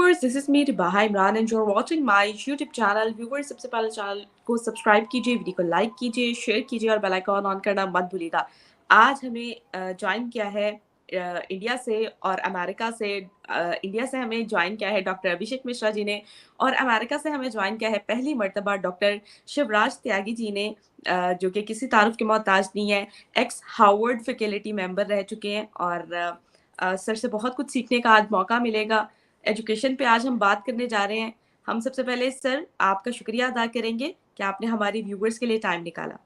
viewers, this is me Ribaha Imran and you're watching my YouTube channel. Viewers, सबसे पहले channel को subscribe कीजिए, video को like कीजिए, शेयर कीजिए और बेल आइकॉन ऑन करना मत भूलिएगा। आज हमें ज्वाइन किया है इंडिया से और अमेरिका से। इंडिया से हमें ज्वाइन किया है डॉक्टर अभिषेक मिश्रा जी ने और अमेरिका से हमें ज्वाइन किया है पहली मर्तबा डॉक्टर शिवराज त्यागी जी ने, जो कि किसी तारुफ के मोहताज नहीं है। एक्स हार्वर्ड फैकल्टी मेंबर रह चुके हैं और सर से बहुत कुछ सीखने का आज मौका मिलेगा। एजुकेशन पे आज हम बात करने जा रहे हैं। हम सबसे पहले सर आपका शुक्रिया अदा करेंगे कि आपने हमारी व्यूवर्स के लिए टाइम निकाला।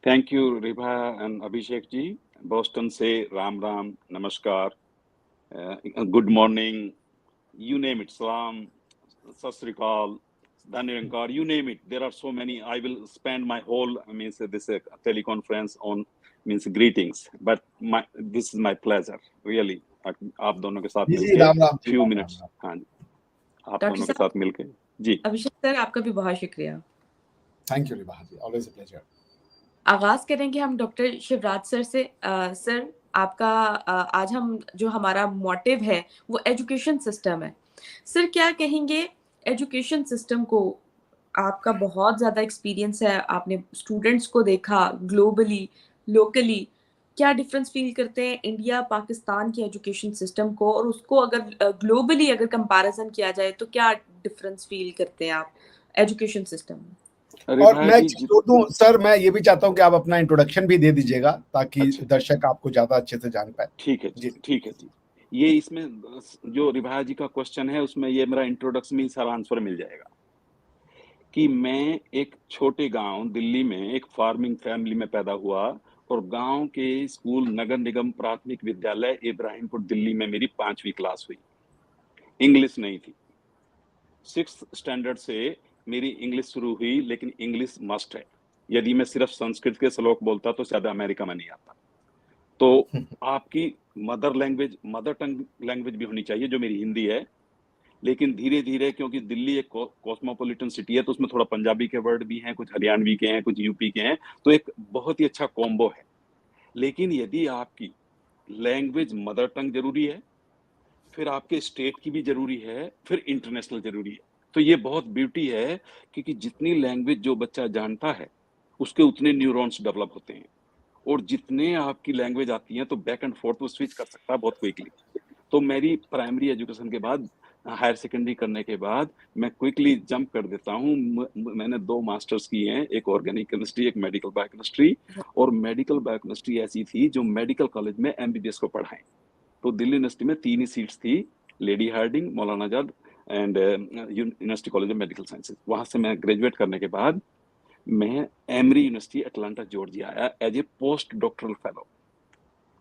Thank you Ribha and Abhishek ji. Boston से राम राम, नमस्कार, good morning, you name it, सलाम, सत श्री अकाल, धन्यवाद, you name it. There are so many. I will spend my whole this teleconference on greetings, but this is my pleasure really. आप दोनों के साथ मिलके few minutes, हाँ जी, आप दोनों के साथ मिलके जी। अभिषेक सर आपका भी बहुत शुक्रिया। Thank you Ribha ji, always a pleasure. आगाज करेंगे हम डॉक्टर शिवराज सर से। सर आपका आज हम जो हमारा मोटिव है वो एजुकेशन सिस्टम है। सर क्या कहेंगे एजुकेशन सिस्टम को? आपका बहुत ज़्यादा एक्सपीरियंस है, आपने स्टूडेंट्स को देखा ग्लोबली, लोकली। क्या डिफरेंस फील करते हैं इंडिया पाकिस्तान की एजुकेशन सिस्टम को, और उसको अगर ग्लोबली अगर कंपैरिजन किया जाए तो क्या डिफरेंस फील करते हैं आप एजुकेशन सिस्टम में? और मैं छोड़ दूं सर, मैं ये भी चाहता हूं कि आप अपना इंट्रोडक्शन भी दे दीजिएगा ताकि दर्शक आपको ज्यादा अच्छे से जान पाए। ठीक है जी, ठीक है जी। ये इसमें जो रिभा जी का क्वेश्चन है उसमें ये मेरा इंट्रोडक्शन में सारा आंसर मिल जाएगा कि मैं एक छोटे गांव दिल्ली में एक फार्मिंग फैमिली में पैदा हुआ और गांव के स्कूल नगर निगम प्राथमिक विद्यालय इब्राहिमपुर दिल्ली में मेरी 5वीं क्लास हुई। इंग्लिश नहीं थी। 6th स्टैंडर्ड से मेरी इंग्लिश शुरू हुई, लेकिन इंग्लिश मस्ट है। यदि मैं सिर्फ संस्कृत के श्लोक बोलता तो शायद अमेरिका में नहीं आता। तो आपकी मदर टंग लैंग्वेज भी होनी चाहिए, जो मेरी हिंदी है। लेकिन धीरे धीरे, क्योंकि दिल्ली एक कॉस्मोपॉलिटन सिटी है, तो उसमें थोड़ा पंजाबी के वर्ड भी हैं, कुछ हरियाणवी के हैं, कुछ यूपी के हैं, तो एक बहुत ही अच्छा कॉम्बो है। लेकिन यदि आपकी लैंग्वेज मदर टंग जरूरी है, फिर आपके स्टेट की भी जरूरी है, फिर इंटरनेशनल जरूरी है। तो ये बहुत ब्यूटी है क्योंकि जितनी लैंग्वेज जो बच्चा जानता है उसके उतने न्यूरॉन्स डेवलप होते हैं, और जितने आपकी लैंग्वेज आती है तो बैक एंड फोर्थ वो स्विच कर सकता है बहुत क्विकली। तो मेरी प्राइमरी एजुकेशन के बाद, हायर सेकेंडरी करने के बाद मैं क्विकली जंप कर देता हूँ। मैंने 2 मास्टर्स किए हैं, एक ऑर्गेनिक केमिस्ट्री, एक मेडिकल बायोकेमिस्ट्री। और मेडिकल बायोकेमिस्ट्री ऐसी थी जो मेडिकल कॉलेज में एमबीबीएस को पढ़ाएं। तो दिल्ली यूनिवर्सिटी में 3 ही सीट्स थी, Lady Hardinge, Maulana Azad and university college of medical sciences. वहां से मैं ग्रेजुएट करने के बाद मैं एमरी यूनिवर्सिटी अटलांटा जॉर्जिया आया as a post doctoral fellow.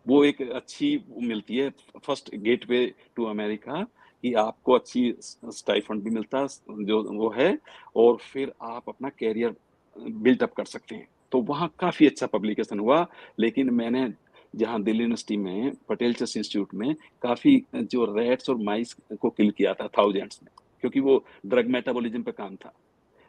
वो एक अच्छी मिलती है, फर्स्ट गेटवे टू अमेरिका, कि आपको अच्छी स्टाइफंड भी मिलता जो वो है, और फिर आप अपना कैरियर बिल्ट अप कर सकते हैं। तो वहाँ काफी अच्छा पब्लिकेशन हुआ। लेकिन मैंने जहाँ दिल्ली यूनिवर्सिटी में पटेल चेस इंस्टीट्यूट में काफी जो रैट्स और माइस को किल किया था थाउजेंड्स में, क्योंकि वो ड्रग मेटाबॉलिज्म पे काम था।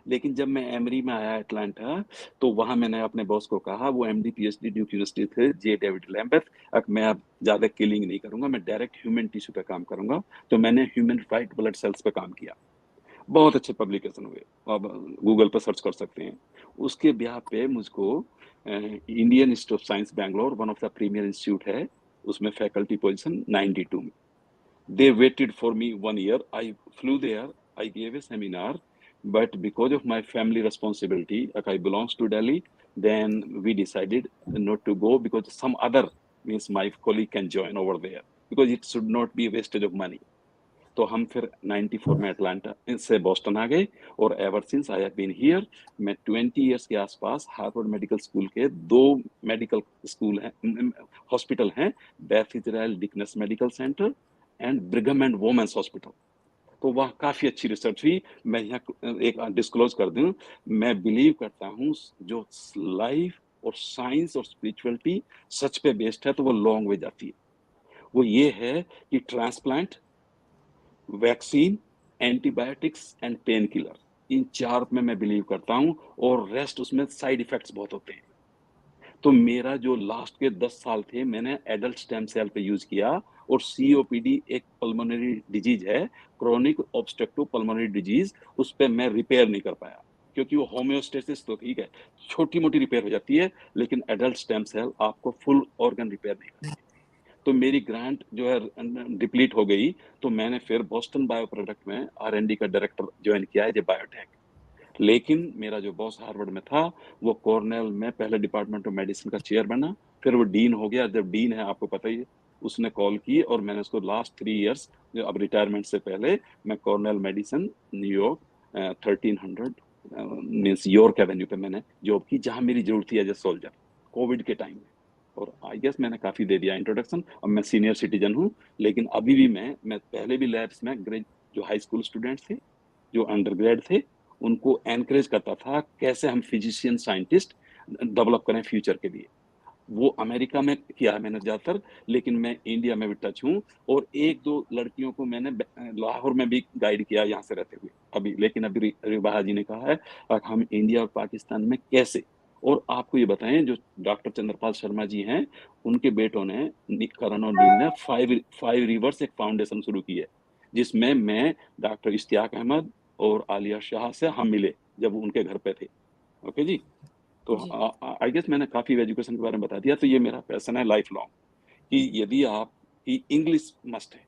लेकिन जब मैं एमरी में आया अटलांटा, तो वहां मैंने अपने बॉस को कहा, वो एमडी पीएचडी ड्यूक यूनिवर्सिटी थे, जे डेविड लैम्बर्थ, मैं अब ज्यादा किलिंग नहीं करूंगा, मैं डायरेक्ट ह्यूमन टिश्यू पे काम करूंगा। तो मैंने ह्यूमन व्हाइट ब्लड सेल्स पे काम किया। बहुत अच्छे पब्लिकेशन हुए, आप गूगल पर सर्च कर सकते हैं। उसके ब्याह पे मुझको Indian Institute of Science Bangalore, one of the premier institute है, उसमें फैकल्टी पोजीशन 92 में। They waited for me 1 year. I flew there, I gave a seminar, but because of my family responsibility, I belongs to Delhi, then we decided not to go because some other my colleague can join over there, because it should not be wastage of money. तो हम फिर 94 में Atlanta से Boston आ गए, और ever since I have been here. मैं 20 years के आसपास हार्वर्ड मेडिकल स्कूल के 2 मेडिकल स्कूल हैं, हॉस्पिटल हैं, Beth Israel Deaconess medical centre and Brigham and women's hospital. तो वहाँ काफी अच्छी रिसर्च हुई। मैं यहाँ एक डिस्क्लोज कर दूं, मैं बिलीव करता हूँ जो लाइफ और साइंस और स्पिरिचुअलिटी सच पे बेस्ड है तो वो लॉन्ग वे जाती है। वो ये है कि transplant, vaccine, antibiotics and pain killer, इन 4 में मैं बिलीव करता हूँ, और रेस्ट उसमें साइड इफेक्ट्स बहुत होते हैं। तो मेरा जो लास्ट के 10 साल थे, मैंने एडल्ट स्टेम सेल पे यूज किया, और COPD एक पल्मोनरी डिजीज है, क्रोनिक ऑब्स्ट्रक्टिव पल्मोनरी डिजीज, उस पे मैं रिपेयर नहीं कर पाया क्योंकि वो होम्योस्टेसिस तो ठीक है, छोटी मोटी रिपेयर हो जाती है, लेकिन एडल्ट स्टेम सेल आपको फुल ऑर्गन रिपेयर नहीं करती। तो मेरी ग्रांट जो है डिप्लीट हो गई, तो मैंने फिर बोस्टन बायो प्रोडक्ट में R&D का डायरेक्टर ज्वाइन किया है, बायोटेक। लेकिन मेरा जो बॉस हार्वर्ड में था, वो कॉर्नेल में पहले डिपार्टमेंट ऑफ मेडिसिन का चेयर बना, फिर वो डीन हो गया। जब डीन है, आपको पता ही है, उसने कॉल की और मैंने उसको लास्ट 3 इयर्स, जो अब रिटायरमेंट से पहले, मैं Cornell medicine New York 1300 means York Avenue पे मैंने जॉब की, जहां मेरी जरूरत थी एज ए सोल्जर, कोविड के टाइम में। और आई गेस मैंने काफी दे दिया इंट्रोडक्शन। अब मैं सीनियर सिटीजन हूँ, लेकिन अभी भी मैं पहले भी लैब्स में जो हाई स्कूल स्टूडेंट्स थे, जो अंडरग्रेड थे, उनको एनकरेज करता था कैसे हम फिजिशियन साइंटिस्ट डेवलप करें फ्यूचर के लिए। वो अमेरिका में किया है मैंने ज्यादातर, लेकिन मैं इंडिया में भी टच हूँ, और 1-2 लड़कियों को मैंने लाहौर में भी गाइड किया यहाँ से रहते हुए अभी। लेकिन अभी रिबाहा जी ने कहा है कि हम इंडिया और पाकिस्तान में कैसे। और आपको ये बताएं, जो डॉक्टर चंद्रपाल शर्मा जी हैं, उनके बेटों ने, करण और नील ने, 5 रिवर्स एक फाउंडेशन शुरू की है, जिसमें मैं डॉक्टर इश्तियाक अहमद और आलिया शाह से हम मिले जब उनके घर पे थे। ओके जी। तो आई गेस मैंने काफी एजुकेशन के बारे में बता दिया। तो ये मेरा पैशन है लाइफ लॉन्ग, कि यदि आप की इंग्लिश मस्ट है,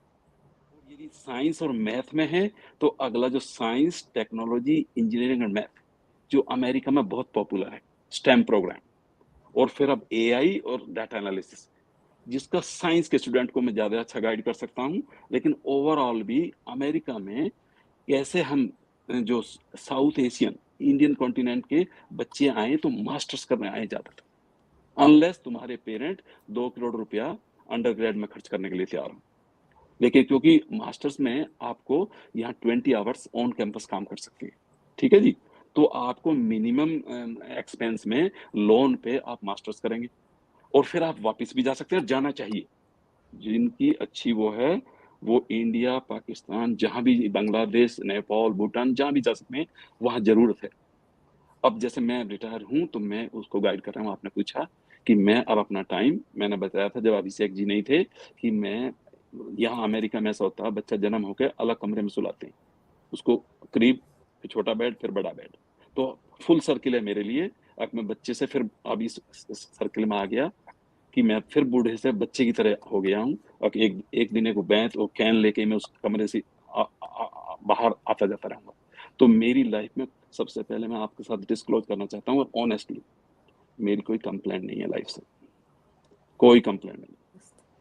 और यदि साइंस और मैथ में है, तो अगला जो science, technology, engineering and math, जो अमेरिका में बहुत पॉपुलर है, स्टेम प्रोग्राम, और फिर अब AI और डाटा एनालिसिस, जिसका साइंस के स्टूडेंट को मैं ज्यादा अच्छा गाइड कर सकता हूँ। लेकिन ओवरऑल भी अमेरिका में कैसे हम जो साउथ एशियन, इंडियन कॉन्टिनेंट के बच्चे आए, तो मास्टर्स करने आए ज्यादातर, अनलेस तुम्हारे पेरेंट 2 करोड़ रुपया अंडरग्रेड में खर्च करने के लिए तैयार हो। लेकिन क्योंकि मास्टर्स में आपको यहाँ 20 आवर्स ऑन कैंपस काम कर सकते हैं, ठीक है जी। तो आपको मिनिमम एक्सपेंस में लोन पे आप मास्टर्स करेंगे, और फिर आप वापस भी जा सकते हैं, जाना चाहिए। जिनकी अच्छी वो है, वो इंडिया, पाकिस्तान, जहां भी, बांग्लादेश, नेपाल, भूटान, जहां भी जा सकते हैं, वहां जरूरत है। अब जैसे मैं रिटायर हूं, तो मैं उसको गाइड कर रहा हूँ। आपने पूछा कि मैं अब अपना टाइम, मैंने बताया था जब अभिषेक जी नहीं थे, कि मैं यहाँ अमेरिका में ऐसा होता है, बच्चा जन्म होकर अलग कमरे में सुलाते हैं उसको, करीब छोटा बेड फिर बड़ा बेड, तो फुल सर्किल है मेरे लिए। अब मैं बच्चे से फिर अभी सर्किल में आ गया, कि मैं फिर बूढ़े से बच्चे की तरह हो गया हूँ, और एक दिन एक बैंत और कैन लेके मैं उस कमरे से बाहर आता जाता रहूंगा। तो मेरी लाइफ में सबसे पहले मैं आपके साथ डिस्क्लोज करना चाहता हूँ, और ऑनेस्टली, मेरी कोई कंप्लेंट नहीं है लाइफ से, कोई कंप्लेंट नहीं।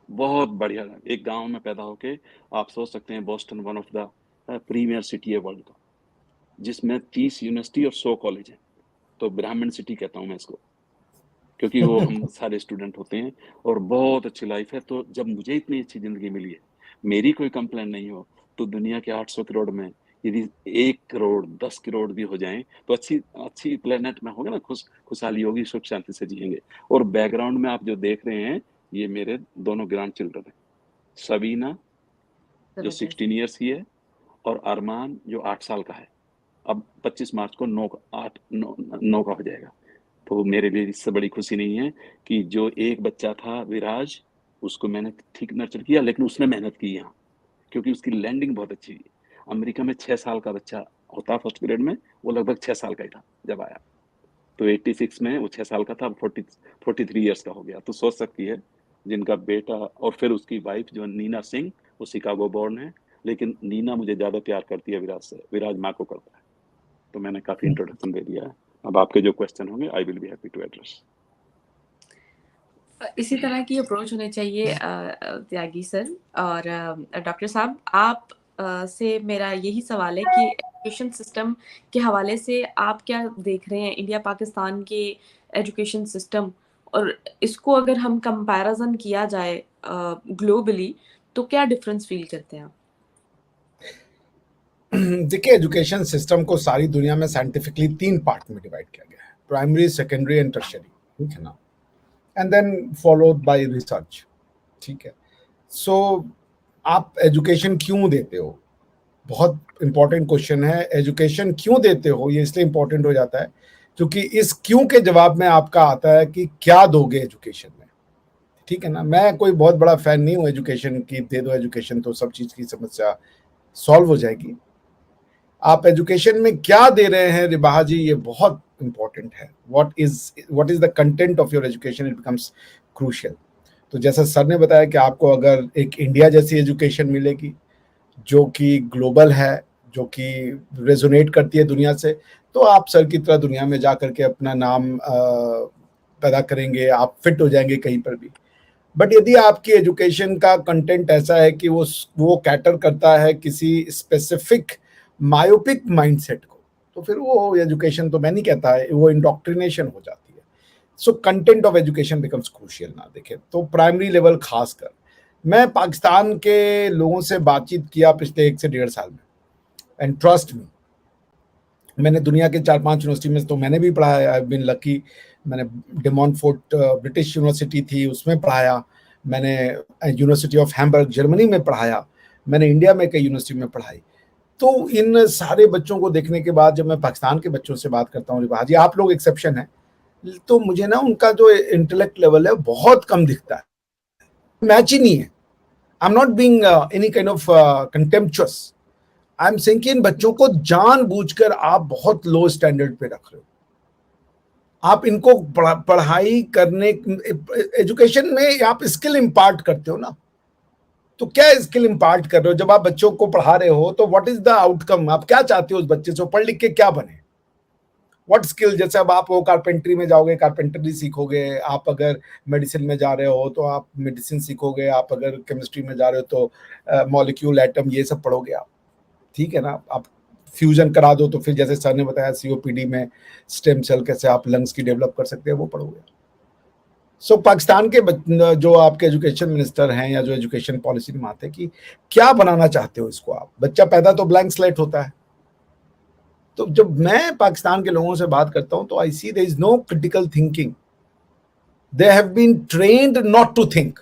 बहुत बढ़िया। एक गांव में पैदा होके, आप सोच सकते हैं, Boston one of the premier city है वर्ल्ड का, जिसमें 30 यूनिवर्सिटी और 100 कॉलेज हैं। तो ब्राह्मण सिटी कहता हूँ मैं इसको, क्योंकि वो हम सारे स्टूडेंट होते हैं, और बहुत अच्छी लाइफ है। तो जब मुझे इतनी अच्छी जिंदगी मिली है, मेरी कोई कंप्लेंट नहीं हो, तो दुनिया के 800 करोड़ में यदि 1 करोड़ 10 करोड़ भी हो जाएं, तो अच्छी प्लेनेट में होगा ना, खुशहाली होगी, सुख शांति से जिएंगे। और बैकग्राउंड में आप जो देख रहे हैं, ये मेरे दोनों ग्रैंड चिल्ड्रन है, सबीना जो 16 ईयर्स की है, और अरमान जो 8 साल का है। अब 25 मार्च को 9 का हो जाएगा। तो मेरे लिए इससे बड़ी खुशी नहीं है कि जो एक बच्चा था विराज, उसको मैंने ठीक नर्चर किया, लेकिन उसने मेहनत की यहाँ, क्योंकि उसकी लैंडिंग बहुत अच्छी थी। अमेरिका में 6 साल का बच्चा होता फर्स्ट ग्रेड में, वो लगभग 6 साल का ही था जब आया। तो 86 में वो 6 साल का था, 43 ईयर्स का हो गया। तो सोच सकती है, जिनका बेटा, और फिर उसकी वाइफ जो नीना सिंह, वो शिकागो बोर्न है, लेकिन नीना मुझे ज्यादा प्यार करती है विराज से, विराज माँ को करता है। तो मैंने काफी इंट्रोडक्शन दे दिया है। अब आपके जो क्वेश्चन होंगे, I will be happy to address. इसी तरह की अप्रोच होनी चाहिए त्यागी सर। और डॉक्टर साहब, आप से मेरा यही सवाल है कि एजुकेशन सिस्टम के हवाले से आप क्या देख रहे हैं, इंडिया पाकिस्तान के एजुकेशन सिस्टम, और इसको अगर हम कंपैरिजन किया जाए ग्लोबली, तो क्या डिफरेंस फील करते हैं आप? देखिए, एजुकेशन सिस्टम को सारी दुनिया में साइंटिफिकली 3 पार्ट में डिवाइड किया गया है, प्राइमरी, सेकेंडरी एंड टर्शियरी, ठीक है ना, and then followed by research, ठीक है। सो आप एजुकेशन क्यों देते हो, बहुत इंपॉर्टेंट क्वेश्चन है। एजुकेशन क्यों देते हो, ये इसलिए इंपॉर्टेंट हो जाता है क्योंकि इस क्यों के जवाब में आपका आता है कि क्या दोगे एजुकेशन में, ठीक है ना। मैं कोई बहुत बड़ा फैन नहीं हूँ एजुकेशन की, दे दो एजुकेशन तो सब चीज की समस्या सॉल्व हो जाएगी। आप एजुकेशन में क्या दे रहे हैं रिबाहा जी, ये बहुत इंपॉर्टेंट है। What is the content of your education, it becomes crucial. तो जैसा सर ने बताया कि आपको अगर एक इंडिया जैसी एजुकेशन मिलेगी जो कि ग्लोबल है, जो कि रेजोनेट करती है दुनिया से, तो आप सर की तरह दुनिया में जा करके अपना नाम पैदा करेंगे, आप फिट हो जाएंगे कहीं पर भी। बट यदि आपकी एजुकेशन का कंटेंट ऐसा है कि वो कैटर करता है किसी स्पेसिफिक मायोपिक माइंडसेट को, तो फिर वो एजुकेशन तो मैं नहीं कहता है, वो इंडोक्ट्रिनेशन हो जाती है। So content of education becomes crucial ना। देखें तो प्राइमरी लेवल खासकर, मैं पाकिस्तान के लोगों से बातचीत किया पिछले 1 से 1.5 साल में, एंड ट्रस्ट मी, मैंने दुनिया के 4-5 यूनिवर्सिटी में तो मैंने भी पढ़ा है। I have been lucky. मैंने डे मॉन्टफोर्ट ब्रिटिश यूनिवर्सिटी थी, उसमें पढ़ाया। मैंने यूनिवर्सिटी ऑफ हैम्बर्ग जर्मनी में पढ़ाया। मैंने इंडिया में कई यूनिवर्सिटी में पढ़ाई। तो इन सारे बच्चों को देखने के बाद जब मैं पाकिस्तान के बच्चों से बात करता हूँ, रिवाज जी आप लोग एक्सेप्शन है, तो मुझे ना उनका जो इंटेलेक्ट लेवल है बहुत कम दिखता है, मैच ही नहीं है। I am not being any kind of contemptuous, I am saying कि इन बच्चों को जानबूझकर आप बहुत लो स्टैंडर्ड पे रख रहे हो। आप इनको पढ़ाई करने, एजुकेशन में आप स्किल इम्पार्ट करते हो ना, तो क्या स्किल इम्पार्ट कर रहे हो? जब आप बच्चों को पढ़ा रहे हो तो व्हाट इज द आउटकम, आप क्या चाहते हो उस बच्चे से, पढ़ लिख के क्या बने? व्हाट स्किल, जैसे अब आप वो कारपेंट्री में जाओगे, कारपेंट्री सीखोगे। आप अगर मेडिसिन में जा रहे हो तो आप मेडिसिन सीखोगे। आप अगर केमिस्ट्री में जा रहे हो तो मॉलिक्यूल, एटम, ये सब पढ़ोगे आप, ठीक है ना। आप फ्यूजन करा दो तो फिर जैसे सर ने बताया सीओपीडी में स्टेम सेल कैसे आप लंग्स की डेवलप कर सकते हैं, वो पढ़ोगे। सो पाकिस्तान के जो आपके एजुकेशन मिनिस्टर हैं या जो एजुकेशन पॉलिसी में आते हैं कि क्या बनाना चाहते हो इसको आप? बच्चा पैदा तो ब्लैंक स्लेट होता है। तो जब मैं पाकिस्तान के लोगों से बात करता हूं तो I see there is no critical thinking, they have been trained not to think,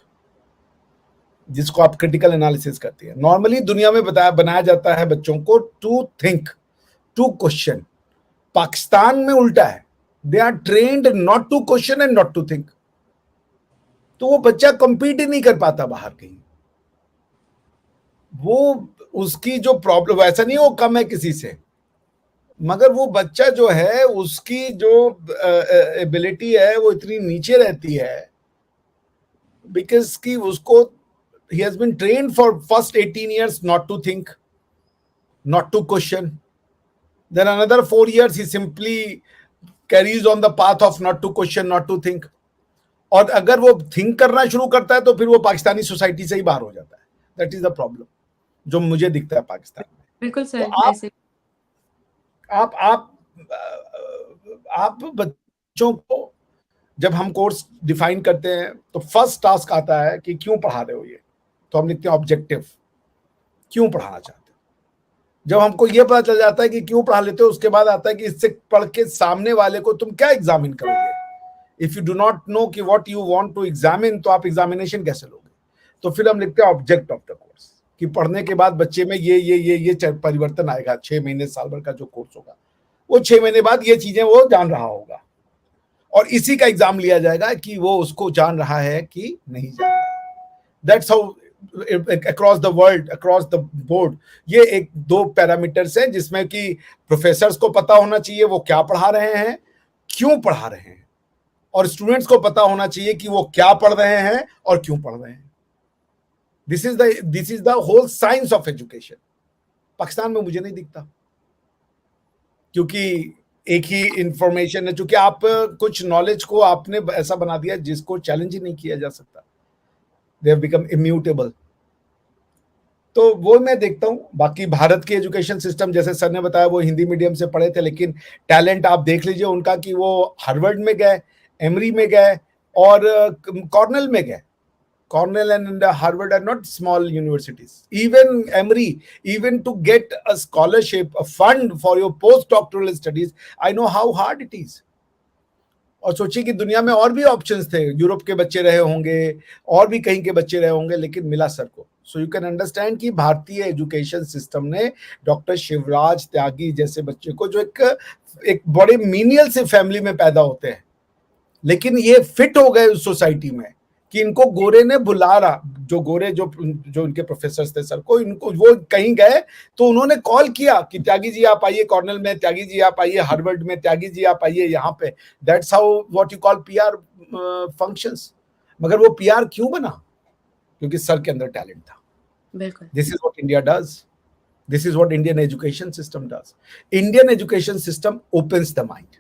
जिसको आप क्रिटिकल एनालिसिस करते हैं। नॉर्मली दुनिया में बनाया जाता है बच्चों को to think, to question. Pakistan में उल्टा है, they are trained not to question and not to think. तो वो बच्चा कंपीट ही नहीं कर पाता बाहर कहीं। वो उसकी जो प्रॉब्लम, ऐसा नहीं वो कम है किसी से, मगर वो बच्चा जो है उसकी जो एबिलिटी है वो इतनी नीचे रहती है बिकॉज कि उसको he has been trained for first 18 years not to think, not to question. Then another 4 years he simply carries on the path of not to question, not to think. और अगर वो थिंक करना शुरू करता है तो फिर वो पाकिस्तानी सोसाइटी से ही बाहर हो जाता है। दैट इज द प्रॉब्लम जो मुझे दिखता है पाकिस्तान में। बिल्कुल सर। तो ऐसे आप बच्चों को जब हम कोर्स डिफाइन करते हैं तो फर्स्ट टास्क आता है कि क्यों पढ़ा रहे हो ये, तो हम लिखते हैं ऑब्जेक्टिव, क्यों पढ़ाना चाहते हो। जब हमको ये पता चल जाता है कि क्यों पढ़ा लेते हो, उसके बाद आता है कि इससे पढ़ के सामने वाले को तुम क्या एग्जामिन करोगे। If you do not know कि what you want to examine, तो आप एग्जामिनेशन कैसे लोगे। तो फिर हम लिखते हैं ऑब्जेक्ट ऑफ द कोर्स, कि पढ़ने के बाद बच्चे में ये परिवर्तन आएगा। 6 महीने साल भर का जो कोर्स होगा, वो 6 महीने बाद ये चीजें वो जान रहा होगा, और इसी का एग्जाम लिया जाएगा कि वो उसको जान रहा है कि नहीं जान रहा है। That's how across the world, across the board, ये 1-2 पैरामीटर्स हैं जिसमें कि प्रोफेसर्स को पता होना चाहिए वो क्या पढ़ा रहे हैं, क्यों पढ़ा रहे हैं, और स्टूडेंट्स को पता होना चाहिए कि वो क्या पढ़ रहे हैं और क्यों पढ़ रहे हैं। This is the whole science of education. Pakistan में मुझे नहीं दिखता, क्योंकि एक ही इंफॉर्मेशन है, क्योंकि आप कुछ नॉलेज को आपने ऐसा बना दिया जिसको चैलेंज ही नहीं किया जा सकता। They have become immutable. तो वो मैं देखता हूं। बाकी भारत के एजुकेशन सिस्टम, जैसे सर ने बताया, वो हिंदी मीडियम से पढ़े थे, लेकिन टैलेंट आप देख लीजिए उनका कि वो हार्वर्ड में गए, एमरी में गए और कॉर्नेल में गए। Cornell and Harvard are not small universities. Even Emory, even to get a scholarship, a fund for your postdoctoral studies, I know how hard it is. और सोचिए कि दुनिया में और भी ऑप्शंस थे, यूरोप के बच्चे रहे होंगे और भी कहीं के बच्चे रहे होंगे, लेकिन मिला सर को। सो यू कैन अंडरस्टैंड कि भारतीय एजुकेशन सिस्टम ने डॉक्टर शिवराज त्यागी जैसे बच्चे को, जो एक बड़े मीनियल से फैमिली में पैदा होते हैं, लेकिन ये फिट हो गए उस सोसाइटी में कि इनको गोरे ने बुला रहा, जो गोरे जो इनके प्रोफेसर थे सर को, इनको वो कहीं गए तो उन्होंने कॉल किया कि त्यागी जी आप आइए कॉर्नेल में, त्यागी जी आप आइए हार्वर्ड में, त्यागी जी आप आइए यहाँ पे। That's how what you call PR functions. मगर वो पीआर क्यों बना? क्योंकि सर के अंदर टैलेंट था। बिल्कुल। This is what India does, this is what Indian education system does. Indian education system opens the mind.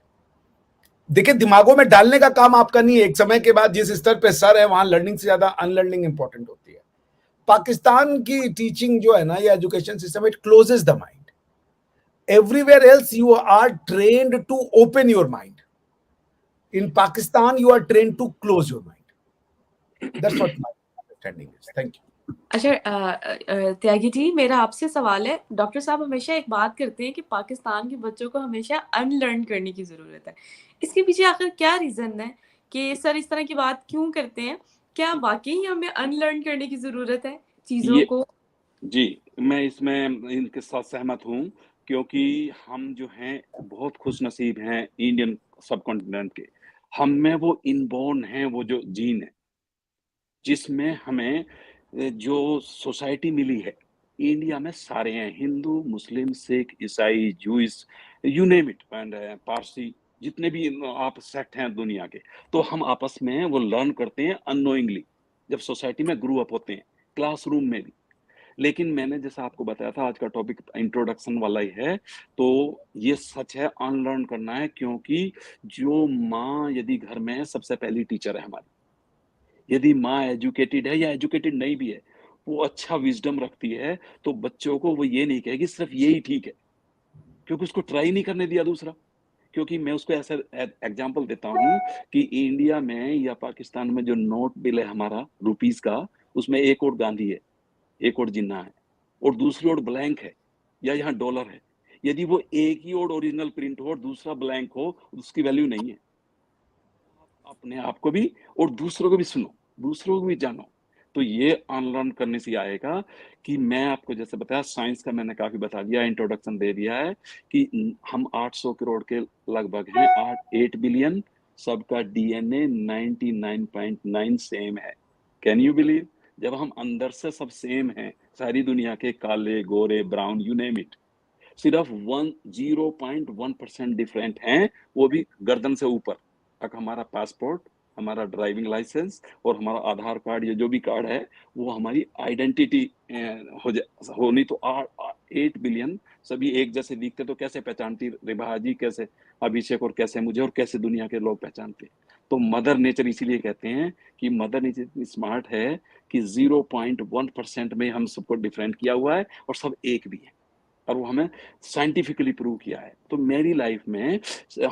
देखिए, दिमागों में डालने का काम आपका नहीं है। एक समय के बाद जिस स्तर पे सर है, वहां लर्निंग से ज्यादा अनलर्निंग इंपॉर्टेंट होती है। पाकिस्तान की टीचिंग जो है ना, ये education system, it closes the mind. Everywhere else you are trained to open your mind, in Pakistan you are trained to close your mind. That's what my understanding is. Thank you. अच्छा त्यागी जी, मेरा आपसे सवाल है, doctor साहब हमेशा एक बात करते हैं कि पाकिस्तान के बच्चों को हमेशा अनलर्न करने की ज़रूरत है। इसके पीछे आखिर क्या रीज़न है कि सर इस तरह की बात क्यों करते हैं? क्या वाक़ई हमें अनलर्न करने की ज़रूरत है चीज़ों ये को? जी, मैं इसमें इनके साथ सहमत हूँ, क्योंकि हम जो हैं बहुत खुशनसीब हैं इंडियन सबकॉन्टिनेंट के। हम में वो इनबॉर्न है, वो जो जीन है, जिसमें हमें जो सोसाइटी मिली है, इंडिया में सारे हैं, हिंदू, मुस्लिम, सिख, ईसाई, Jewish, you name it, and Parsi, जितने भी आप सेक्ट हैं दुनिया के, तो हम आपस में वो लर्न करते हैं अननोइंगली, जब सोसाइटी में ग्रो अप होते हैं, क्लासरूम में भी। लेकिन मैंने जैसा आपको बताया था, आज का टॉपिक इंट्रोडक्शन वाला ही है, तो ये सच है, अनलर्न करना है, क्योंकि जो माँ यदि घर में सबसे पहली टीचर है हमारी, यदि माँ एजुकेटेड है या एजुकेटेड नहीं भी है, वो अच्छा विजडम रखती है, तो बच्चों को वो ये नहीं कहेगी सिर्फ यही ठीक है, क्योंकि उसको ट्राई नहीं करने दिया दूसरा। क्योंकि मैं उसको ऐसा एग्जांपल देता हूँ कि इंडिया में या पाकिस्तान में जो नोट बिल है हमारा रुपीस का, उसमें एक और गांधी है, एक और जिन्ना है, और दूसरी ओर ब्लैंक है, या यहाँ डॉलर है। यदि वो एक ही ओर ओरिजिनल प्रिंट हो और दूसरा ब्लैंक हो, उसकी वैल्यू नहीं है। अपने आप को भी और दूसरों को भी सुनो, दूसरों को भी जानो। तो ये अनलर्न करने से आएगा कि मैं आपको जैसे बताया, साइंस का मैंने काफी बता दिया, इंट्रोडक्शन दे दिया है कि हम 800 करोड़ के लगभग हैं, 8 बिलियन, सबका डीएनए 99.9 सेम है। Can you believe? जब हम अंदर से सब सेम हैं, सारी दुनिया के काले, गोरे, ब्राउन, यू नेम इट, सिर्फ 0.1% डिफरेंट हैं, वो भी गर्दन से ऊपर तक। हमारा पासपोर्ट, हमारा ड्राइविंग लाइसेंस और हमारा आधार कार्ड, ये जो भी कार्ड है, वो हमारी आइडेंटिटी होनी। तो 8 बिलियन सभी एक जैसे दिखते, तो कैसे पहचानती रिभा जी, कैसे अभिषेक, और कैसे मुझे, और कैसे दुनिया के लोग पहचानते? तो मदर नेचर इसीलिए कहते हैं कि मदर नेचर इतनी स्मार्ट है कि 0.1% में हम सबको डिफरेंट किया हुआ है, और सब एक भी है, और वो हमें साइंटिफिकली प्रूव किया है। तो मेरी लाइफ में,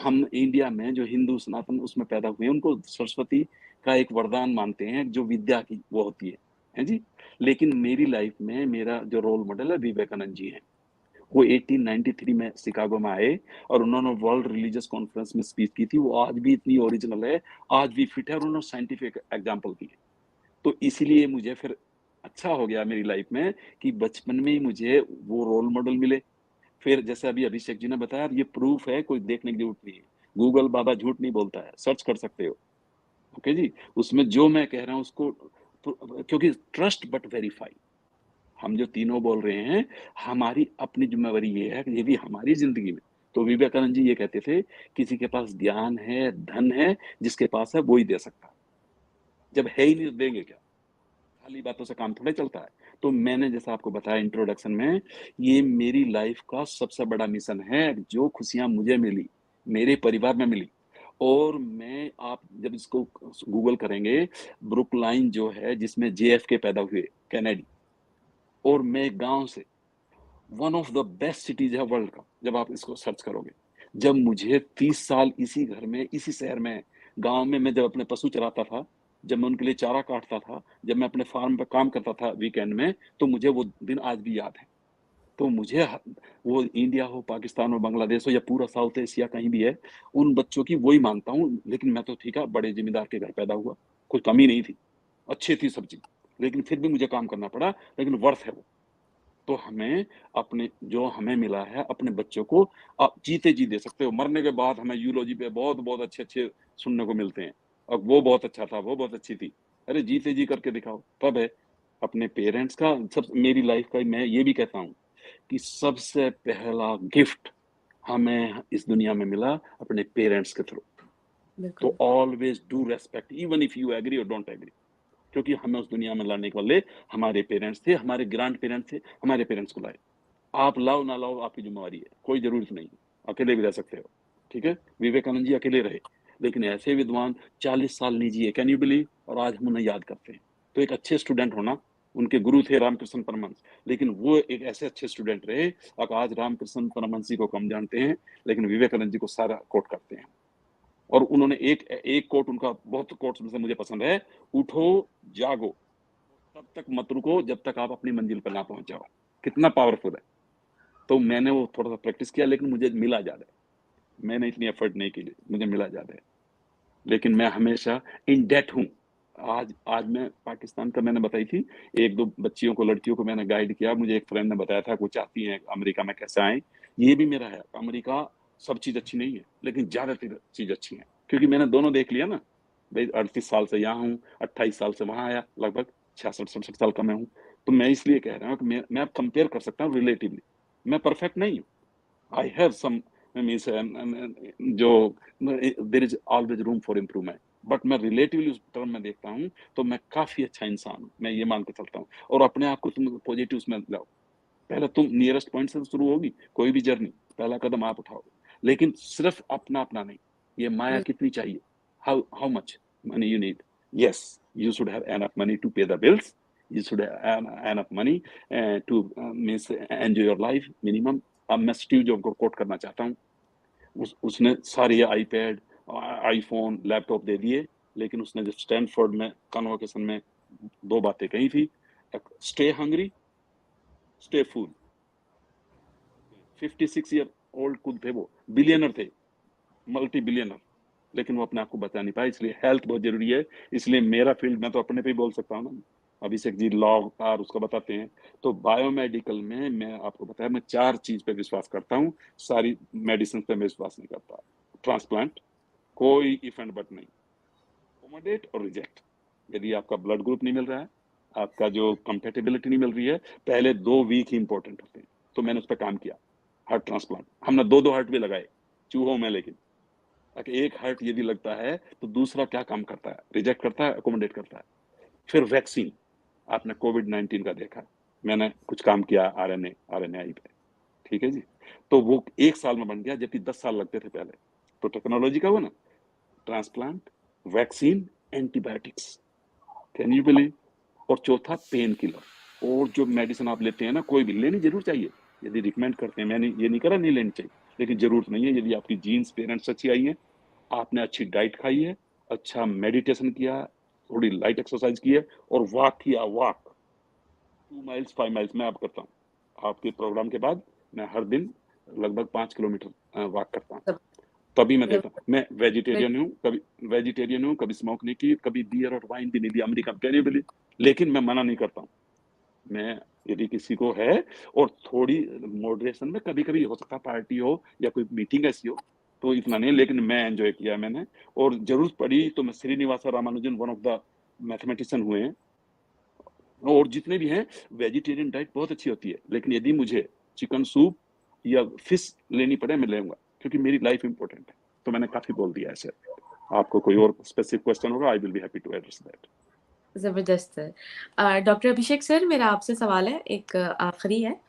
हम इंडिया में जो हिंदू सनातन उसमें पैदा हुए हैं, उनको सरस्वती का एक वरदान मानते हैं, जो विद्या की वो होती है जी। लेकिन मेरी लाइफ में मेरा जो रोल मॉडल है विवेकानंद जी हैं। वो 1893 में शिकागो में आए और उन्होंने वर्ल्ड रिलीजियस कॉन्फ्रेंस में स्पीच की थी। वो आज भी इतनी ओरिजिनल है, आज भी फिट है, और उन्होंने साइंटिफिक एग्जाम्पल दी है। तो इसीलिए मुझे फिर अच्छा हो गया मेरी लाइफ में कि बचपन में ही मुझे वो रोल मॉडल मिले। फिर जैसे अभी अभिषेक जी ने बताया, ये प्रूफ है, कोई देखने की जरूरत नहीं है, गूगल बाबा झूठ नहीं बोलता है, सर्च कर सकते हो। ओके जी, उसमें जो मैं कह रहा हूँ उसको, क्योंकि ट्रस्ट बट वेरीफाई, हम जो तीनों बोल रहे हैं, हमारी अपनी जिम्मेवारी ये है कि ये भी हमारी जिंदगी में। तो विवेकानंद जी ये कहते थे, किसी के पास ज्ञान है, धन है, जिसके पास है वो ही दे सकता है, जब है ही नहीं तो देंगे क्या? खाली बातों से काम थोड़े चलता है। तो मैंने जैसा आपको बताया इंट्रोडक्शन में, ये मेरी लाइफ का सबसे बड़ा मिशन है। जो खुशियां मुझे मिली, मेरे परिवार में मिली, और मैं, आप जब इसको गूगल करेंगे, ब्रुकलाइन जो है जिसमें JFK पैदा हुए, कैनेडी, और मैं गांव से, one of the best cities है वर्ल्ड का, जब आप इसको सर्च करोगे। जब मुझे 30 साल इसी घर में, इसी शहर में, गांव में, मैं जब अपने पशु चराता था, जब मैं उनके लिए चारा काटता था, जब मैं अपने फार्म पे काम करता था वीकेंड में, तो मुझे वो दिन आज भी याद है। तो मुझे वो इंडिया हो, पाकिस्तान हो, बांग्लादेश हो, या पूरा साउथ एशिया कहीं भी है, उन बच्चों की वही मानता हूँ। लेकिन मैं तो ठीक है, बड़े जिम्मेदार के घर पैदा हुआ, कोई कमी नहीं थी, अच्छी थी सब चीज, लेकिन फिर भी मुझे काम करना पड़ा, लेकिन वर्थ है वो। तो हमें अपने, जो हमें मिला है, अपने बच्चों को आप जीते जी दे सकते हो। मरने के बाद हमें यूलॉजी पे बहुत बहुत अच्छे अच्छे सुनने को मिलते हैं, और वो बहुत अच्छा था, वो बहुत अच्छी थी, अरे जीते जी करके दिखाओ, तब है। अपने पेरेंट्स का सब, मेरी लाइफ का मैं ये भी कहता हूँ कि सबसे पहला गिफ्ट हमें इस दुनिया में मिला अपने पेरेंट्स के थ्रू। तो बिल्कुल। Always do respect even if you agree or don't agree, क्योंकि हमें उस दुनिया में लाने के वाले हमारे पेरेंट्स थे, हमारे ग्रैंड पेरेंट्स थे, हमारे पेरेंट्स को लाए। आप लाओ ना लाओ आपकी जिम्मेवारी है, कोई जरूरत नहीं है, अकेले भी रह सकते हो, ठीक है। विवेकानंद जी अकेले रहे, लेकिन ऐसे विद्वान 40 साल नहीं जिए, कैन यू बिलीव, और आज हम उन्हें याद करते हैं। तो एक अच्छे स्टूडेंट होना, उनके गुरु थे रामकृष्ण परमहंस, लेकिन वो एक ऐसे अच्छे स्टूडेंट रहे, अब आज रामकृष्ण परमहंस जी को कम जानते हैं, लेकिन विवेकानंद जी को सारा कोट करते हैं। और उन्होंने एक कोट, उनका बहुत कोट्स में से मुझे पसंद है, उठो जागो तब तक मत रुको जब तक आप अपनी मंजिल पर ना पहुंच जाओ। कितना पावरफुल है। तो मैंने वो थोड़ा सा प्रैक्टिस किया, लेकिन मुझे मिला ज्यादा, मैंने इतनी एफर्ट नहीं की, मुझे मिला ज्यादा है, लेकिन मैं हमेशा इन डेट हूँ। आज मैं पाकिस्तान का, मैंने बताई थी, एक दो बच्चियों को, लड़कियों को मैंने गाइड किया, मुझे एक फ्रेंड ने बताया था वो चाहती हैं अमेरिका में कैसे आए। ये भी मेरा है, अमेरिका सब चीज अच्छी नहीं है, लेकिन ज्यादातर चीज अच्छी है, क्योंकि मैंने दोनों देख लिया ना भाई। 38 साल से यहाँ हूँ, 28 साल से वहां आया, लगभग 66-67 साल का मैं हूँ। तो मैं इसलिए कह रहा हूँ कि मैं अब कंपेयर कर सकता हूँ रिलेटिवली। मैं परफेक्ट नहीं हूँ, आई हैव सम मीन्स जो, there is always room for improvement, but मैं रिलेटिवली उस टर्म में देखता हूँ तो मैं काफी अच्छा इंसान हूँ, मैं ये मान के चलता हूँ। और अपने आप को तुम पॉजिटिव में लाओ। पहले तुम नियरेस्ट पॉइंट से शुरू होगी कोई भी जर्नी, पहला कदम आप उठाओगे, लेकिन सिर्फ अपना अपना नहीं। ये माया कितनी चाहिए, how much money you need, yes you should have enough money to pay the bills, you should have enough money to means enjoy your life minimum। अब मैं स्टीव जॉब को कोट करना चाहता हूँ, उसने सारे आईपैड, आईफोन, लैपटॉप दे दिए, लेकिन उसने जब स्टैनफोर्ड में कन्वोकेशन में दो बातें कही थी, स्टे हंग्री, स्टे फूल। 56 ईयर ओल्ड खुद थे, वो बिलियनर थे, मल्टी बिलियनर, लेकिन वो अपने आप को बचा नहीं पाए। इसलिए हेल्थ बहुत जरूरी है। इसलिए मेरा फील्ड, मैं तो अपने पे ही बोल सकता हूँ ना, अभिषेक जी लॉ आर उसका बताते हैं, तो बायोमेडिकल में मैं आपको बताया, मैं 4 चीज पे विश्वास करता हूँ, सारी मेडिसिन पे मैं विश्वास नहीं करता। ट्रांसप्लांट, कोई इफ एंड बट नहीं, अकोमोडेट और रिजेक्ट। यदि आपका ब्लड ग्रुप नहीं मिल रहा है, आपका जो कंपेटेबिलिटी नहीं मिल रही है, पहले 2 वीक ही इंपॉर्टेंट होते हैं। तो मैंने उस पर काम किया। हार्ट ट्रांसप्लांट हमने 2-2 हार्ट भी लगाए चूहों में, लेकिन एक हार्ट यदि लगता है तो दूसरा क्या काम करता है, रिजेक्ट करता है, अकोमोडेट करता है। फिर वैक्सीन, आपने कोविड-19 का देखा, मैंने कुछ काम किया आरएनए पे, ठीक है जी। तो वो 1 साल में बन गया, जबकि 10 साल लगते थे पहले। तो टेक्नोलॉजी का वो ना, transplant, vaccine, antibiotics, can you believe. और चौथा पेन किलर। और जो मेडिसिन आप लेते हैं ना, कोई भी लेनी जरूर चाहिए, यदि रिकमेंड करते हैं, मैंने ये नहीं करा नहीं लेनी चाहिए, लेकिन जरूरत नहीं है। यदि आपकी जीन्स पेरेंट्स अच्छी आई है, आपने अच्छी डाइट खाई है, अच्छा मेडिटेशन किया, थोड़ी लाइट एक्सरसाइज की है, और वॉक किया, वॉक 2 माइल्स 5 माइल्स मैं आप करता हूँ। आपके प्रोग्राम के बाद मैं हर दिन लगभग 5 किलोमीटर वॉक करता हूँ, तभी मैं देता हूँ। मैं वेजिटेरियन हूँ, कभी स्मोक नहीं की, कभी बियर और वाइन भी नहीं लिया अमेरिका में, कहने भी, लेकिन मैं मना नहीं करता हूँ। मैं, यदि किसी को है, और थोड़ी मॉडरेशन में, कभी कभी हो सकता है पार्टी हो या कोई मीटिंग ऐसी हो, तो इतना नहीं, लेकिन मैं एंजॉय किया मैंने। और जरूरत पड़ी तो मैं Srinivasa Ramanujan, one of the mathematician हुए हैं, और जितने भी हैं, वेजिटेरियन डाइट बहुत अच्छी होती है, लेकिन यदि मुझे चिकन सूप या फिश लेनी पड़े, मैं लेऊंगा, क्योंकि मेरी लाइफ इंपॉर्टेंट है। तो मैंने काफी बोल दिया ऐसे। आपको कोई और स्पेसिफिक क्वेश्चन होगा, I will be happy to address that. ज़बरदस्त सर। डॉक्टर अभिषेक सर, मेरा आपसे सवाल है, एक आखिरी है।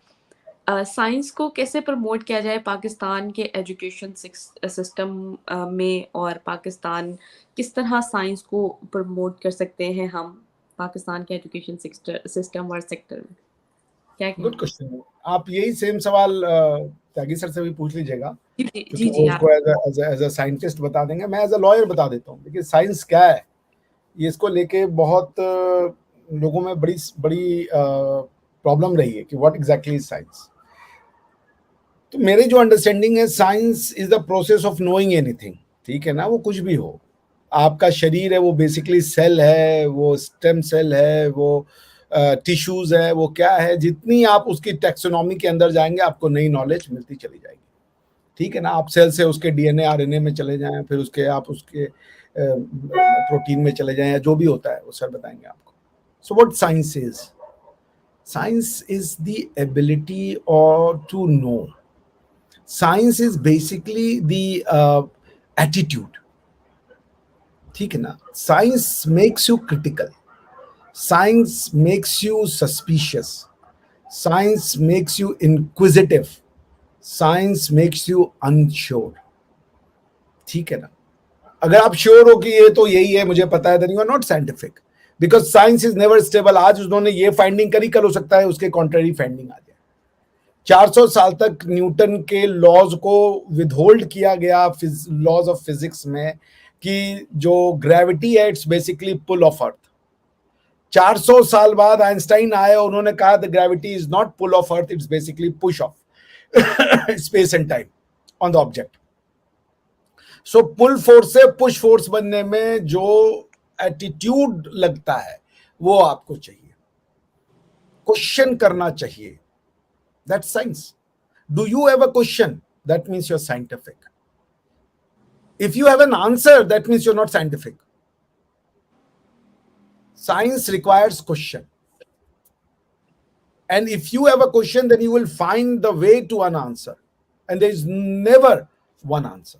साइंस को कैसे प्रमोट किया जाए पाकिस्तान के एजुकेशन सिस्टम में, और पाकिस्तान किस तरह साइंस को प्रमोट कर सकते हैं हम पाकिस्तान के एजुकेशन सिस्टम और सेक्टर में, क्या गुड कहेंगे? क्वेश्चन। आप यही सेम सवाल त्यागी सर से भी पूछ लीजिएगा, जी क्योंकि जी वो जी, उसको एज अ साइंटिस्ट बता देंगे। मैं एज अ लॉयर बता देता हूँ। देखिए साइंस क्या है, ये इसको लेके बहुत लोगों में बड़ी बड़ी प्रॉब्लम रही है कि व्हाट एग्जैक्टली इज साइंस। तो मेरी जो अंडरस्टैंडिंग है, science is the process of knowing anything, ठीक है ना। वो कुछ भी हो, आपका शरीर है वो बेसिकली सेल है, वो स्टेम सेल है, वो टिश्यूज है, वो क्या है, जितनी आप उसकी टेक्सोनॉमी के अंदर जाएंगे आपको नई नॉलेज मिलती चली जाएगी। ठीक है ना, आप सेल से उसके डीएनए आरएनए में चले जाएं, फिर उसके आप उसके प्रोटीन में चले जाएं, या जो भी होता है वो सर बताएंगे आपको. So what science is? Science is the ability or to know. Science is basically the attitude. ठीक है ना. Science makes you critical, science makes you suspicious, science makes you inquisitive, science makes you unsure. ठीक है ना. अगर आप sure हो कि ये तो यही है, मुझे पता है, then you are not scientific, because science is never stable. आज उन्होंने ये फाइंडिंग करी, कल हो सकता है उसके कॉन्ट्ररी फाइंडिंग आ जाए. 400 साल तक न्यूटन के लॉज को विदहोल्ड किया गया लॉज ऑफ फिजिक्स में, कि जो ग्रेविटी है it's basically pull of earth. 400 साल बाद आइंस्टाइन आए, उन्होंने कहा the gravity is not pull of earth, it's basically push of space and time on the object. So pull force से पुश फोर्स बनने में जो एटीट्यूड लगता है वो आपको चाहिए. क्वेश्चन करना चाहिए. That's science. Do you have a question? That means you are scientific. If you have an answer, that means you're not scientific. Science requires question. And if you have a question, then you will find the way to an answer. And there is never one answer.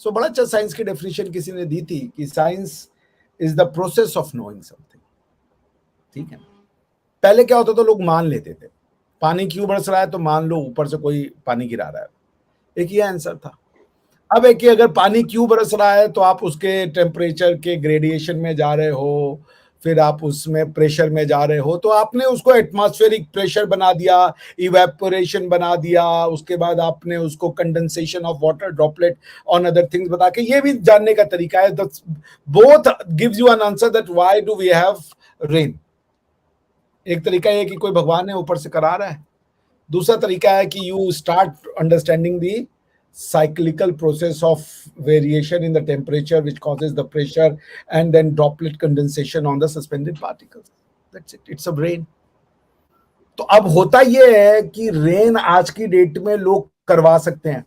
So बड़ा अच्छा science की definition किसी ने दी थी कि science is the process of knowing something. ठीक है. पहले क्या होता था, लोग मान लेते थे. पानी क्यों बरस रहा है, तो मान लो ऊपर से कोई पानी गिरा रहा है. एक ही आंसर था. अब है कि अगर पानी क्यों बरस रहा है, तो आप उसके टेम्परेचर के ग्रेडिएशन में जा रहे हो, फिर आप उसमें प्रेशर में जा रहे हो, तो आपने उसको एटमॉस्फेरिक प्रेशर बना दिया, इवेपोरेशन बना दिया, उसके बाद आपने उसको condensation of water droplet on other things बता के ये भी जानने का तरीका है. Both gives you an answer that why do we have rain. एक तरीका है कि कोई भगवान है ऊपर से करा रहा है. दूसरा तरीका है कि you start understanding the cyclical process of variation in the temperature which causes the pressure and then droplet condensation on the suspended particles. That's it. It's a rain. तो अब होता ये है कि रेन आज की डेट में लोग करवा सकते हैं.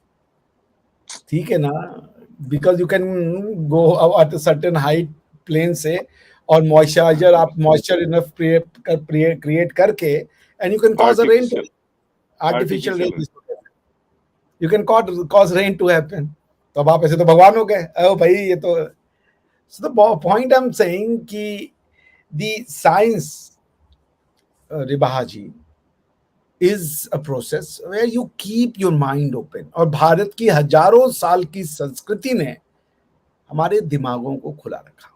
ठीक है ना. Because you can go at a certain height plane से, और मॉइस्चराइजर आप मॉइस्चर इनफ क्रिएट करके and you can cause a rain to artificial rain. You can cause rain to happen. तो अब आप ऐसे तो भगवान हो गए. ओ भाई ये तो. So the point I'm saying कि the science, रिबाहा ji, is a process where you keep your mind open. और भारत की हजारों साल की संस्कृति ने हमारे दिमागों को खुला रखा,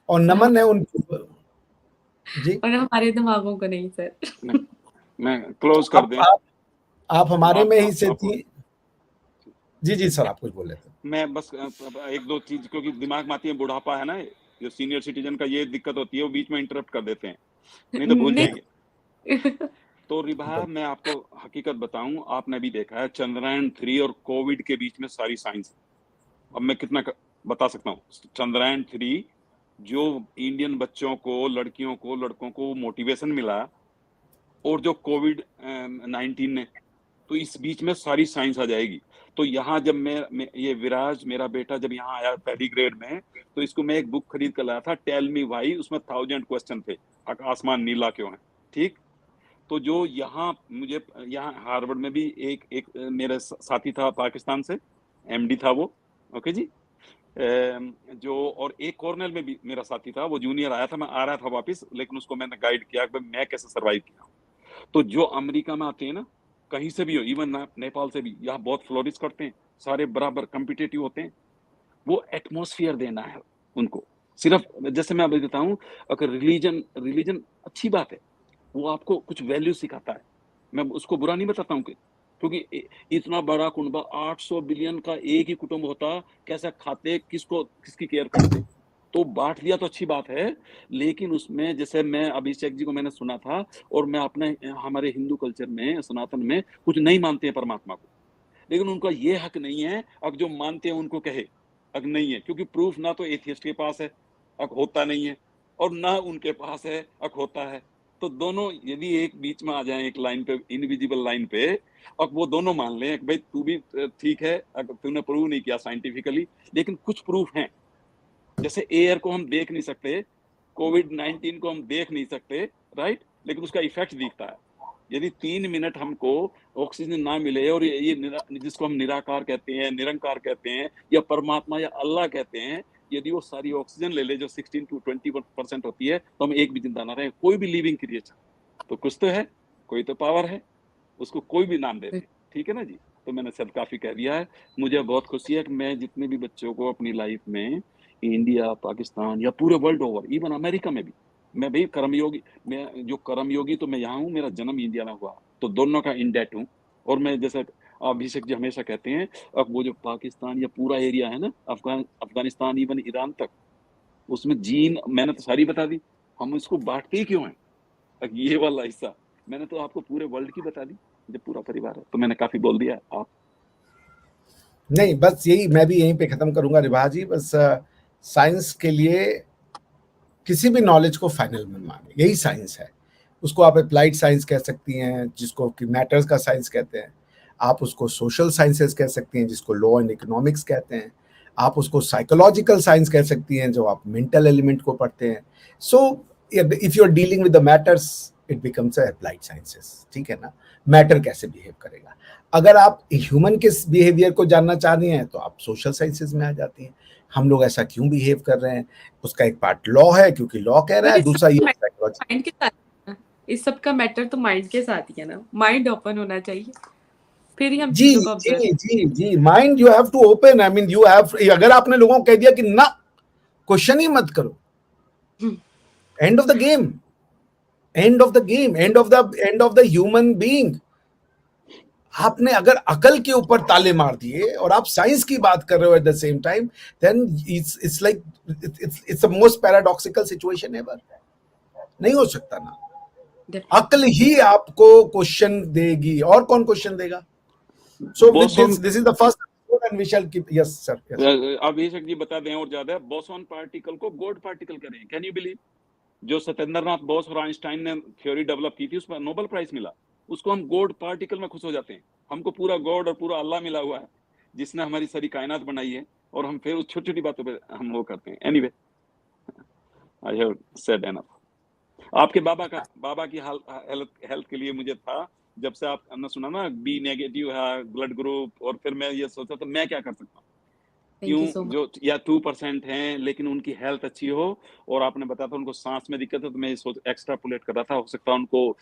और नमन है उनको जी. और हमारे दिमागों को नहीं सर. मैं क्लोज कर दें. आप हमारे में ही से थी. जी जी सर, आप कुछ बोल रहे थे. मैं बस एक दो चीज, क्योंकि दिमाग में आती है, बुढ़ापा है ना, जो सीनियर सिटीजन का ये दिक्कत होती है, वो बीच में इंटरप्ट कर देते हैं, नहीं तो भूल जाएंगे. तो रिभा, मैं आपको हकीकत बताऊं, आपने भी देखा है चंद्रयान 3 और कोविड के बीच में सारी साइंस. अब मैं कितना बता सकता हूँ. चंद्रयान 3 जो इंडियन बच्चों को, लड़कियों को, लड़कों को मोटिवेशन मिला, और जो कोविड 19 ने, तो इस बीच में सारी साइंस आ जाएगी. तो यहाँ जब मैं ये विराज मेरा बेटा जब यहाँ आया पहली ग्रेड में, तो इसको मैं एक बुक खरीद कर लाया था, टेल मी व्हाई. उसमें 1000 क्वेश्चन थे, आसमान नीला क्यों है. ठीक. तो जो यहाँ मुझे यहाँ हार्वर्ड में भी एक मेरे साथी था पाकिस्तान से, एमडी था वो. ओके जी. जो और एक कॉर्नेल में भी मेरा साथी था, वो जूनियर आया था, मैं आ रहा था वापस, लेकिन उसको मैंने गाइड किया कि मैं कैसे सर्वाइव किया. तो जो अमेरिका में आते हैं ना, कहीं से भी हो, इवन नेपाल से भी, यहाँ बहुत फ्लोरिश करते हैं, सारे बराबर कम्पिटेटिव होते हैं. वो एटमॉस्फेयर देना है उनको. सिर्फ जैसे मैं अभी देता हूँ, अगर रिलीजन अच्छी बात है, वो आपको कुछ वैल्यू सिखाता है, मैं उसको बुरा नहीं बताता हूँ, क्योंकि इतना बड़ा कुटुंब, 800 बिलियन का एक ही कुटुंब होता, कैसा खाते, किसकी केयर करते, तो बांट दिया तो अच्छी बात है. लेकिन उसमें जैसे मैं अभिषेक जी को मैंने सुना था, और मैं अपने हमारे हिंदू कल्चर में, सनातन में कुछ नहीं मानते हैं परमात्मा को, लेकिन उनका ये हक नहीं है अब जो मानते हैं उनको कहे हक नहीं है, क्योंकि प्रूफ ना तो एथियस्ट के पास है, हक होता नहीं है, और ना उनके पास है, हक होता है. तो दोनों यदि एक बीच में आ जाए एक लाइन पे, इनविजिबल लाइन पे, और वो दोनों मान लें कि भाई तू भी ठीक है, अगर तूने प्रूव नहीं किया साइंटिफिकली, लेकिन कुछ प्रूफ हैं। जैसे एयर को हम देख नहीं सकते, कोविड-19 को हम देख नहीं सकते, राइट, लेकिन उसका इफेक्ट दिखता है। यदि 3 मिनट हमको ऑक्सीजन ना मिले, और ये जिसको हम निराकार कहते हैं, निरंकार कहते हैं, या परमात्मा या अल्लाह कहते हैं, यदि वो सारी ऑक्सीजन ले ले जो 16 to 20% होती है, तो हम एक भी जिंदा ना रहे। कोई भी लिविंग क्रिएचर, तो कुछ तो है, कोई तो पावर है, उसको कोई भी नाम देते, ठीक है ना जी। तो मैंने सब काफी कह दिया है। मुझे बहुत खुशी है कि मैं जितने भी बच्चों को अपनी लाइफ में, इंडिया, पाकिस्तान या पूरे वर्ल्ड ओवर, इवन अमेरिका में भी, मैं भाई कर्मयोगी, मैं जो कर्मयोगी, तो मैं यहाँ हूँ, मेरा जन्म इंडिया में हुआ, तो दोनों का इंडेट हूँ। और मैं जैसा अभिषेक जी हमेशा कहते हैं, अब वो जो पाकिस्तान या पूरा एरिया है ना, अफगानिस्तान, इवन ईरान तक, उसमें जीन मैंने तो सारी बता दी, हम इसको बांटते ही क्यों हैं? ये वाला हिस्सा मैंने तो आपको पूरे वर्ल्ड की बता दी, जब पूरा परिवार है। तो मैंने काफी बोल दिया। आप नहीं, बस यही, मैं भी यहीं पे खत्म करूंगा रिभा जी। बस साइंस के लिए किसी भी नॉलेज को फाइनल मत माने, यही साइंस है। उसको आप अप्लाइड साइंस कह सकती हैं, जिसको कि मैटर्स का साइंस कहते हैं। आप उसको सोशल साइंसेस कह सकती हैं, जिसको लॉ एंड इकोनॉमिक्स कहते हैं। आप उसको साइकोलॉजिकल साइंस कह सकती हैं, जो आप मेंटल एलिमेंट को पढ़ते हैं। So if you are dealing with the matters, it becomes applied sciences, ठीक है ना। मैटर कैसे बिहेव करेगा। अगर आप ह्यूमन के बिहेवियर को जानना चाह रही हैं, तो आप सोशल साइंसेस में आ जाती हैं। हम लोग ऐसा क्यों बिहेव कर रहे हैं, उसका एक पार्ट लॉ है, क्योंकि लॉ कह रहा है, दूसरा ये साइकोलॉजी। माइंड के साथ है ना? इस सब का मैटर तो माइंड के साथ ही है ना। माइंड ओपन होना चाहिए, फिर ही हम जी चीजों को ऑब्जर्व। जी जी जी, mind you have to open. I mean you have, अगर आपने लोगों को कह दिया कि ना क्वेश्चन ही मत करो, end of the game, end of the game, end of the human being. आपने अगर अकल के ऊपर ताले मार दिए और आप साइंस की बात कर रहे हो at the same time, then it's like it's the most paradoxical situation ever. नहीं हो सकता ना। अकल ही आपको क्वेश्चन देगी, और कौन क्वेश्चन देगा? So this is the first and we shall keep. Yes sir. Abhishek ji बता दें और ज्यादा, बोसॉन पार्टिकल को गॉड पार्टिकल करें। Can you believe? जो सत्येंद्रनाथ बोस और आइंस्टाइन ने थ्योरी डेवलप की थी, उस पर नोबेल प्राइज मिला। उसको हम गॉड पार्टिकल में खुश हो जाते हैं। हमको पूरा गॉड और पूरा अल्लाह मिला हुआ है, जिसने हमारी सारी कायनात बनाई है, और हम फिर उस छोटी छोटी बातों पे हम वो करते हैं। Anyway, I have said enough. आपके बाबा की हेल्थ के लिए मुझे था, जब से आपने सुना ना बी नेगेटिव है ब्लड ग्रुप, और फिर मैं ये सोचा था मैं क्या कर सकता हूँ, क्यों जो या 2% हैं लेकिन उनकी हेल्थ अच्छी हो। और आपने बताया था उनको सांस में दिक्कत है, तो मैं एक्स्ट्रापोलेट कर रहा था, हो सकता है उनको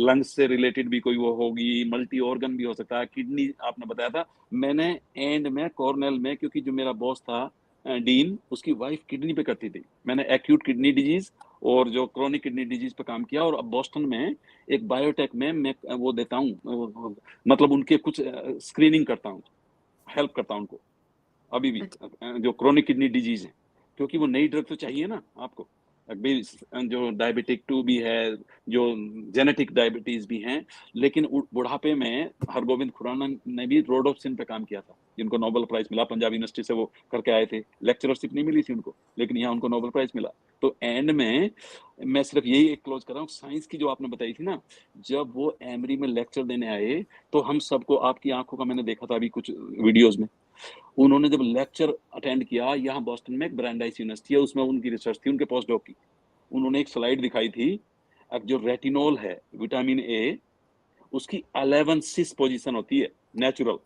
लंग्स से रिलेटेड भी कोई वो होगी, मल्टी ऑर्गन भी हो सकता है, किडनी आपने बताया था। मैंने एंड में कॉर्नेल में, क्योंकि जो मेरा बॉस था डीन, उसकी वाइफ किडनी पे करती थी, मैंने एक्यूट किडनी डिजीज और जो क्रोनिक किडनी डिजीज पे काम किया। और अब बोस्टन में एक बायोटेक में मैं वो देता हूँ, मतलब उनके कुछ स्क्रीनिंग करता हूँ, हेल्प करता हूँ उनको अभी भी, जो क्रोनिक किडनी डिजीज है, क्योंकि वो नई ड्रग तो चाहिए ना आपको। अभी जो डायबिटिक 2 भी है, जो जेनेटिक डायबिटीज भी हैं, लेकिन बुढ़ापे में हरगोविंद खुराना ने भी रोडोप्सिन पे काम किया था, जिनको नोबेल प्राइज मिला। पंजाब यूनिवर्सिटी से वो करके आए थे, लेक्चरशिप नहीं मिली थी उनको, लेकिन यहाँ उनको नोबेल प्राइज मिला। तो एंड में मैं सिर्फ यही एक क्लोज कर रहा हूँ, साइंस की जो आपने बताई थी ना, जब वो एमरी में लेक्चर देने आए, तो हम सबको, आपकी आंखों का मैंने देखा था अभी कुछ वीडियोज में, उन्होंने जब लेक्चर अटेंड किया, यहाँ बॉस्टन में एक ब्रांडाइस यूनिवर्सिटी है, उसमें उनकी रिसर्च थी, उनके पोस्ट डॉक की, उन्होंने एक स्लाइड दिखाई थी, अब जो रेटिनॉल है, विटामिन ए, उसकी 11 सिस पोजीशन होती है नेचुरल,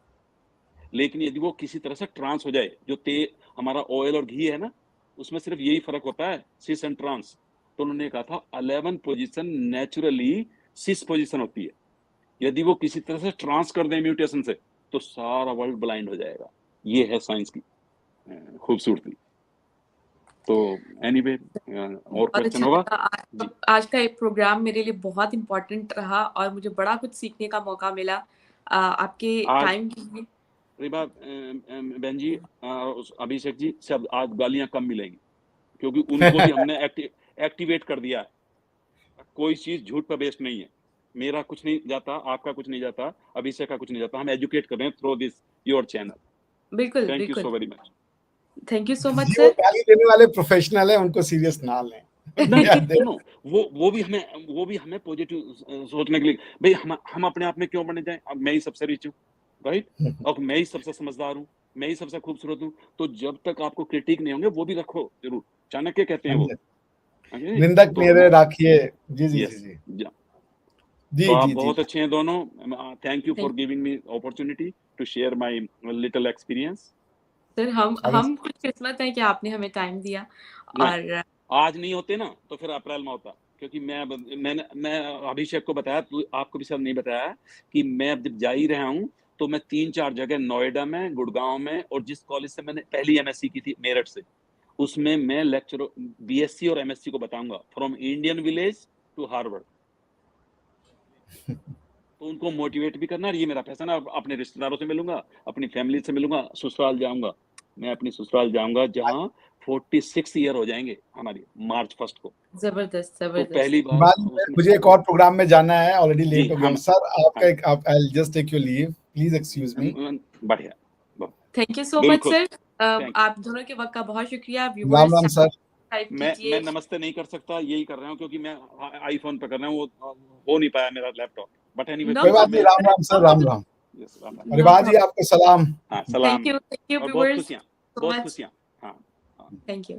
लेकिन यदि वो किसी तरह से ट्रांस हो जाए, जो हमारा ऑयल और घी है ना, उसमें सिर्फ यही फर्क होता है, सिस एंड ट्रांस। तो उन्होंने कहा था 11 पोजीशन नेचुरली सिस पोजीशन होती है, यदि वो किसी तरह से ट्रांस कर दे म्यूटेशन से, तो सारा वर्ल्ड ब्लाइंड हो जाएगा। ये है साइंस की खूबसूरती। तो एनीवे, और क्वेश्चन होगा? आज का एक प्रोग्राम मेरे लिए बहुत इम्पोर्टेंट रहा और मुझे बड़ा कुछ सीखने का मौका मिला आपके टाइम के लिए। रिबा बहन जी, अभिषेक जी से अब आज गालियां कम मिलेंगी, क्योंकि उनको भी हमने एक्टिवेट कर दिया है। कोई चीज झूठ पर बेस्ड नहीं है। मेरा कुछ नहीं जाता, आपका कुछ नहीं जाता, अभिषेक का कुछ नहीं जाता। हम एजुकेट कर रहे हैं थ्रू दिस योर चैनल। बिल्कुल, thank you so very much. Thank you so much sir. गाली देने वाले प्रोफेशनल है, उनको सीरियस ना लें। Yeah, नो वो भी हमें पॉजिटिव सोचने के लिए, भाई हम अपने आप में क्यों बनने जाएं? अब मैं ही सबसे रिच हूँ, राइट? और मैं ही सबसे समझदार हूँ, मैं ही सबसे खूबसूरत हूँ, तो जब तक आपको क्रिटिक नहीं होंगे वो भी रखो जरूर। चाणक्य कहते हैं वो, okay? निंदक तो मेरे राखिए। जी जी जी यस, जी तो जी आप जी जी। बहुत अच्छे हैं दोनों। Thank you for giving me opportunity to share my little experience. Sir अरे हम खुशकिस्मत हैं कि आपने हमें टाइम दिया। नहीं, और आज नहीं होते ना तो फिर अप्रैल में होता, क्योंकि मैं अभिषेक को बताया, तो आपको भी शायद नहीं बताया कि मैं अब जब जा ही रहा हूँ तो मैं 3-4 जगह, नोएडा में, गुड़गांव में, और जिस कॉलेज से मैंने पहली एमएससी की थी मेरठ से, उसमें मैं लेक्चर बीएससी और एमएससी को बताऊंगा, from Indian village to Harvard. तो उनको मोटिवेट भी करना, और ये मेरा पैसा ना, अपने रिश्तेदारों से मिलूंगा, अपनी फैमिली से मिलूंगा, ससुराल जाऊंगा। मैं अपनी ससुराल जाऊंगा जहाँ 46 ईयर हो जाएंगे हमारी मार्च 1 को। जबरदस्त तो पहली बार उसमें मुझे एक और प्रोग्राम में जाना है, ऑलरेडी जी लेट हो गया हाँ हूँ सर। आपका हाँ एक I just take your leave, please excuse me. बढ़िया, बहुत थैंक यू सो मच बिल्कुल, सर। Thank you. आप दोनों के वक्त का बहुत शुक्रिया। Ram viewers Ram sir. Subscribe मैं कीजिए। नमस्ते नहीं कर सकता, यही कर रहा हूँ क्योंकि मैं आईफोन पे कर रहा हूँ, वो हो नहीं पाया मेरा लैपटॉप, बट एनीवे नो कोई फिर भी बात नहीं, मैं, राम राम सर, राम राम। यस राम राम, अरे नो वाह जी, प्रॉब्लम। आपको सलाम। हाँ थैंक सलाम, यू और बहुत व्यूअर्स खुशियाँ, सो बहुत मच। खुशियाँ, हाँ हाँ। Thank you.